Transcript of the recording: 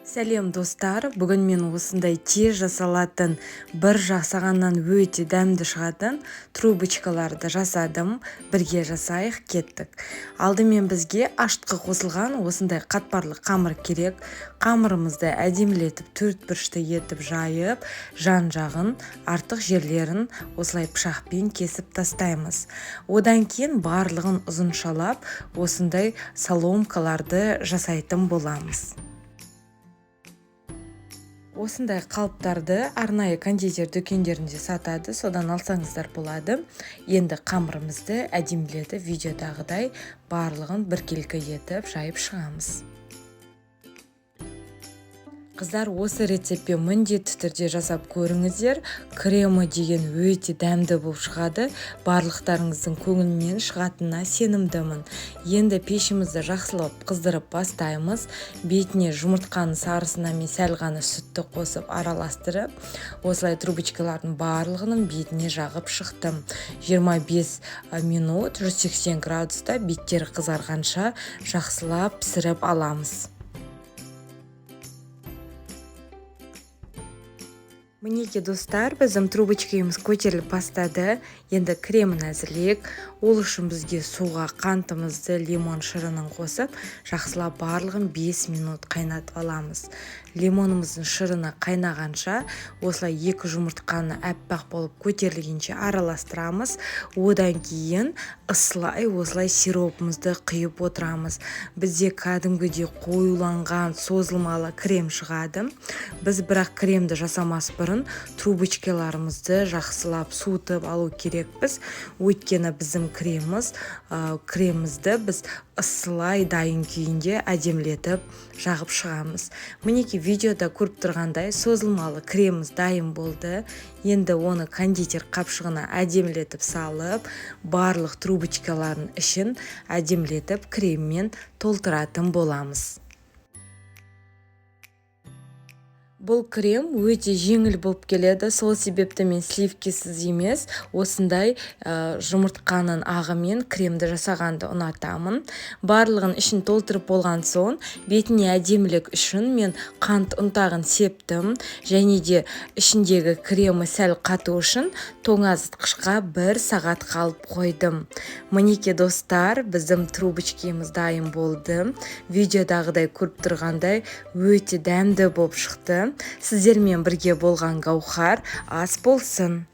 Сәлем достар, бүгін мен осындай тез жасалатын, бір жасағаннан өте дәмді шығатын трубочкаларды жасадым. Бірге жасайық, кеттік. Алдымен бізге ашытқы қосылған осындай қатпарлы қамыр керек. Қамырымызды әдемілетіп, төрт бұрышты етіп жайып, жан-жағын, артық жерлерін осылай пышақпен кесіп тастаймыз. Одан кейін барлығын ұзыншалап, осындай соломкаларды жасайтын боламыз. Осындай қалыптарды арнайы кондитер дүкендерінде сатады, содан алсаңыздар болады. Енді қамырымызды әдемілетіп, видеодағыдай барлығын біркелкі етіп жайып шығамыз. Қыздар, осы рецептпен міндетті түрде жасап көріңіздер. Кремі деген өте дәмді болып шығады. Барлықтарыңыздың көңілінен шығатынына сенімдімін. Енді пешімізді жақсылап қыздырып бастаймыз. Бетіне жұмыртқаның сарысына мен сәл ғана сүтті қосып араластырып, осылай трубочкалардың барлығының бетіне жағып шықтым. 25 минут 180 градуста беттері қызарғанша жақсылап пісіріп аламыз. Мінеки достар, біздің трубочкамыз көтеріліп бастады. Енді кремін әзірлейік. Ол үшін бізге суға қантымызды, лимон шырынын қосып, жақсылап барлығын 5 минут қайнатып аламыз. Лимонымыздың шырыны қайнағанша, осылай 2 жұмыртқаны әппақ болып көтерілгенше араластырамыз. Одан кейін ысылай осылай сиропымызды құйып отырамыз. Бізде кәдімгідей қоюланған созылмалы крем шығады. Біз бірақ кремді жасамас бұрын трубочкаларымызды жақсылап суытып алу керекпіз. Өйткені біздің кремімізді біз ысылай дайын күйінде әдемілетіп жағып шығамыз. Мінеки видеода көріп тұрғандай созылмалы креміміз дайын болды. Енді оны кондитер қапшығына әдемілетіп салып, барлық трубочкалардың ішін әдемілетіп креммен толтыратын боламыз. Бұл крем өте жеңіл болып келеді, сол себепті мен сливкесіз емес, осындай жұмыртқаның ағымен кремді жасағанды ұнатамын. Барлығын ішін толтырып болған соң, бетіне әдемілік үшін мен қант ұнтағын септім, және де ішіндегі кремі сәл қату үшін тоңазытқышқа 1 сағат қалып қойдым. Мінеки достар, біздің трубочкамыз дайын болды. Видеодағыдай көріп тұрғандай өте дәмді болып шықты. Сіздермен бірге болған Гаухар, ас болсын.